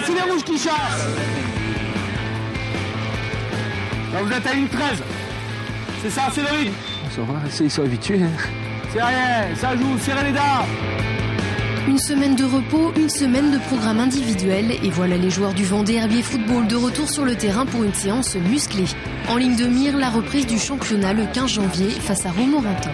c'est les rouges qui chassent. Là, vous êtes à 1,13. C'est ça, c'est le rythme. Ça va, ils sont habitués. C'est rien, ça joue, serrez les dents. Une semaine de repos, une semaine de programme individuel et voilà les joueurs du Vendée Herbier Football de retour sur le terrain pour une séance musclée. En ligne de mire, la reprise du championnat le 15 janvier face à Romorantin.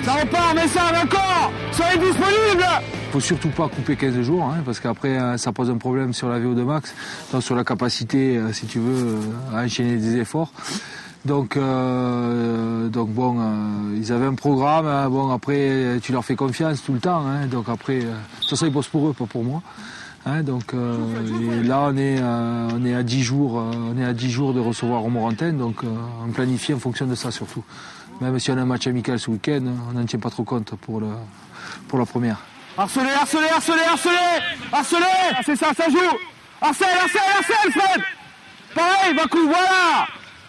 Ça repart, mais ça, d'accord. Soyez disponibles. Faut surtout pas couper 15 jours, hein, parce qu'après ça pose un problème sur la VO2 max, donc sur la capacité, si tu veux, à enchaîner des efforts. Donc bon, ils avaient un programme, hein, bon après tu leur fais confiance tout le temps, hein, donc après, de toute façon ils bossent pour eux, pas pour moi. Hein, donc et là on est à 10 jours, de recevoir Romorantin, donc on planifie en fonction de ça surtout. Même si on a un match amical ce week-end, on n'en tient pas trop compte pour la première. Harcelez, harcelez, harcelez, harcelez, harcelez. C'est ça, ça joue. Harcèle, harcèle, harcèle, Fred. Pareil, Bakou, voilà.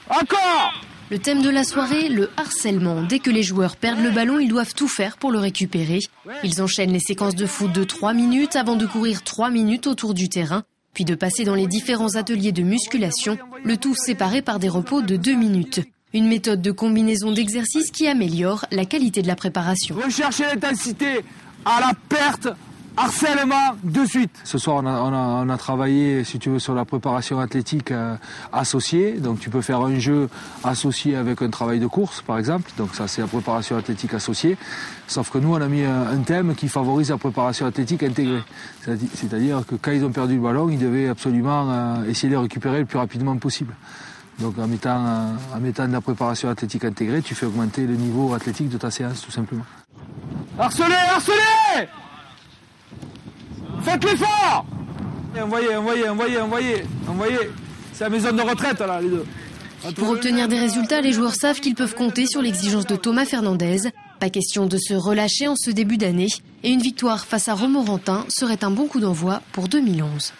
Encore. Le thème de la soirée, le harcèlement. Dès que les joueurs perdent le ballon, ils doivent tout faire pour le récupérer. Ils enchaînent les séquences de foot de 3 minutes avant de courir 3 minutes autour du terrain, puis de passer dans les différents ateliers de musculation, le tout séparé par des repos de 2 minutes. Une méthode de combinaison d'exercices qui améliore la qualité de la préparation. Recherchez l'intensité à la perte, harcèlement de suite. Ce soir, on a travaillé, si tu veux, sur la préparation athlétique associée. Donc tu peux faire un jeu associé avec un travail de course, par exemple. Donc ça, c'est la préparation athlétique associée. Sauf que nous, on a mis un thème qui favorise la préparation athlétique intégrée. C'est-à-dire que quand ils ont perdu le ballon, ils devaient absolument essayer de le récupérer le plus rapidement possible. Donc en mettant de la préparation athlétique intégrée, tu fais augmenter le niveau athlétique de ta séance, tout simplement. Harcelez, harcelez. Faites l'effort. Envoyez. C'est la maison de retraite, là, les deux. Pour obtenir des résultats, les joueurs savent qu'ils peuvent compter sur l'exigence de Thomas Fernandez. Pas question de se relâcher en ce début d'année. Et une victoire face à Romorantin serait un bon coup d'envoi pour 2011.